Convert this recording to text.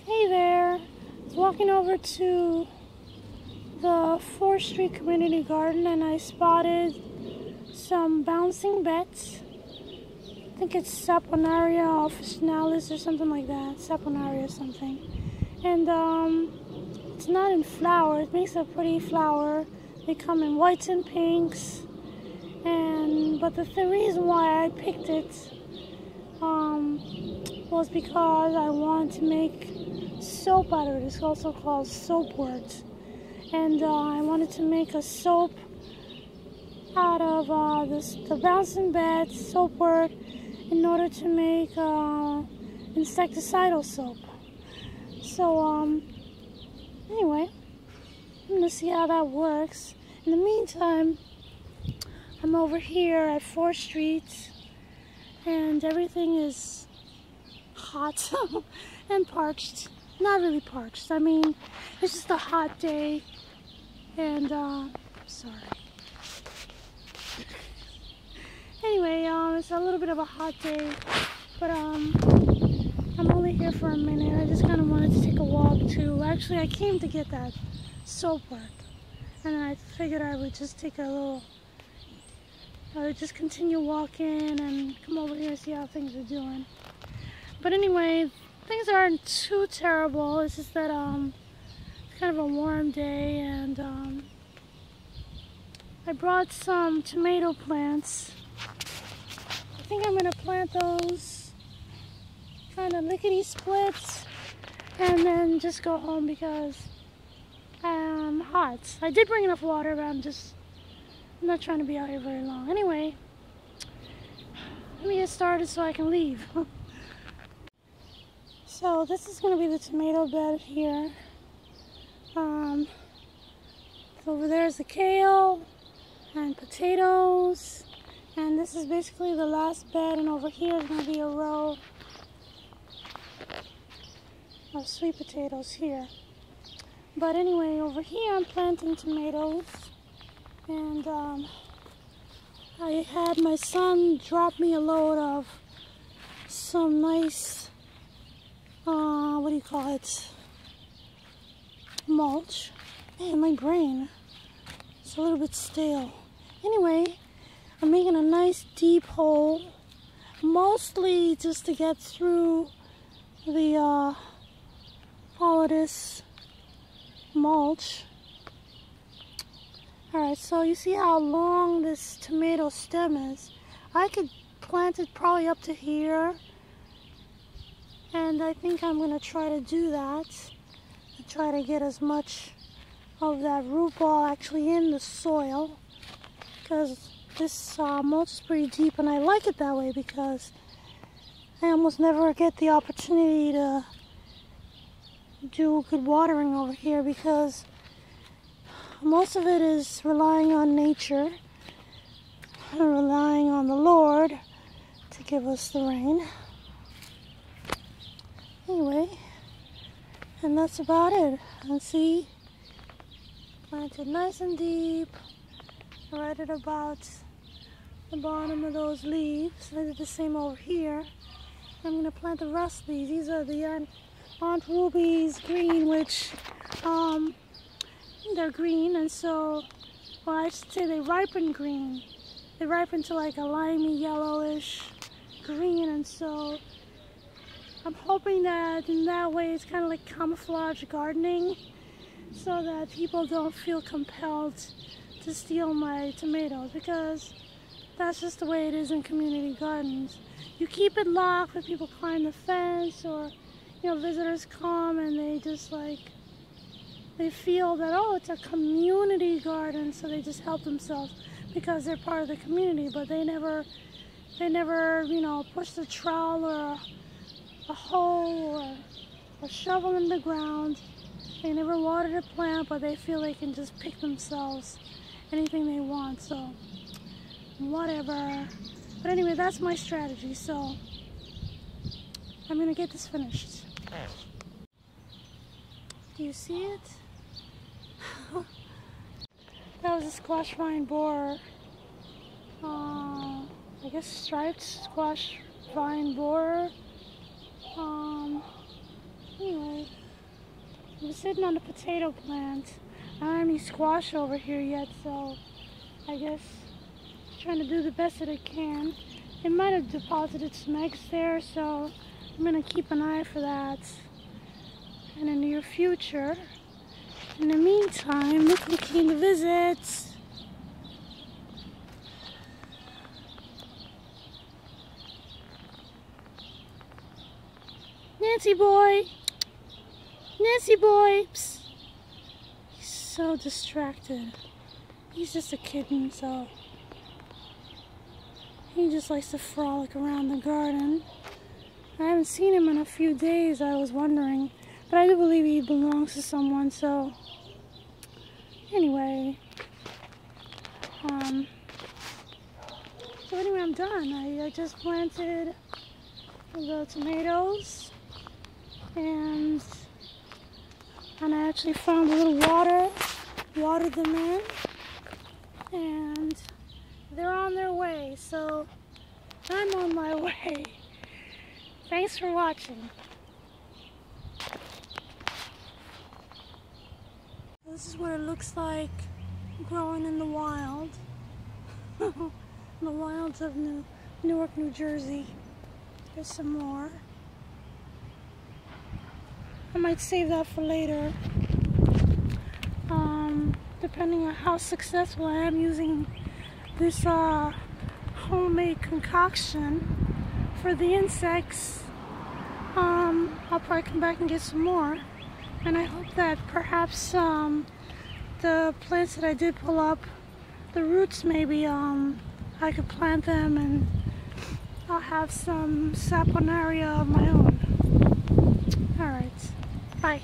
Hey there, I was walking over to the 4th Street Community Garden and I spotted some bouncing beds. I think it's Saponaria officinalis or something like that, Saponaria something. And it's not in flower, it makes a pretty flower. They come in whites and pinks. But the reason why I picked it was because I want to make soap out of it. It's also called soapwort. And I wanted to make a soap out of the bouncing bed soapwort in order to make insecticidal soap. So anyway, I'm gonna see how that works. In the meantime, I'm over here at 4th Street and everything is hot and parched. Not really parched. I mean, it's just a hot day and sorry. Anyway, it's a little bit of a hot day, but I'm only here for a minute. I just kind of wanted to take a walk too. Actually, I came to get that soap work, and I figured I would just take a little. I would just continue walking and come over here and see how things are doing. But anyway, things aren't too terrible. It's just that it's kind of a warm day, and I brought some tomato plants. I think I'm gonna plant those kind of lickety-splits and then just go home because I'm hot. I did bring enough water, but I'm not trying to be out here very long. Anyway, let me get started so I can leave. So this is going to be the tomato bed here. Over there is the kale and potatoes. And this is basically the last bed, and over here is going to be a row of sweet potatoes here. But anyway, over here I'm planting tomatoes. And I had my son drop me a load of some nice, what do you call it, mulch. Man, my brain, it's a little bit stale. Anyway, I'm making a nice deep hole, mostly just to get through the, all of this mulch. Alright, so you see how long this tomato stem is. I could plant it probably up to here. And I think I'm going to try to do that. To try to get as much of that root ball actually in the soil. Because this mulch is pretty deep, and I like it that way because I almost never get the opportunity to do good watering over here because most of it is relying on nature, relying on the Lord to give us the rain. Anyway, and that's about it. And see, planted nice and deep, right at about the bottom of those leaves. I did the same over here. I'm going to plant the rest of these. These are the Aunt Ruby's green, which they're green, and so, well, I should say they ripen green. They ripen to like a limey yellowish green, and so I'm hoping that in that way it's kind of like camouflage gardening so that people don't feel compelled to steal my tomatoes, because that's just the way it is in community gardens. You keep it locked when people climb the fence, or visitors come and they just like, they feel that, oh, it's a community garden, so they just help themselves because they're part of the community, but they never push the trowel or a hoe or a shovel in the ground. They never watered a plant, but they feel they can just pick themselves anything they want, so whatever. But anyway, that's my strategy, so I'm gonna get this finished. Do you see it? That was a squash vine borer. I guess striped squash vine borer. Anyway. sitting on the potato plant. I don't have any squash over here yet, so I guess trying to do the best that I can. It might have deposited some eggs there, so I'm going to keep an eye for that in the near future. In the meantime, Nikki came to visit. Nancy boy! Nancy boy! Psst. He's so distracted. He's just a kitten, so he just likes to frolic around the garden. I haven't seen him in a few days, I was wondering. But I do believe he belongs to someone, so anyway. So I'm done. I just planted the tomatoes, and I actually found a little water, watered them in, and they're on their way, so I'm on my way. Thanks for watching. This is what it looks like growing in the wild. The wilds of Newark, New Jersey. There's some more. I might save that for later. Depending on how successful I am using this homemade concoction for the insects, I'll probably come back and get some more. And I hope that perhaps the plants that I did pull up, the roots maybe, I could plant them and I'll have some saponaria of my own. Alright, bye.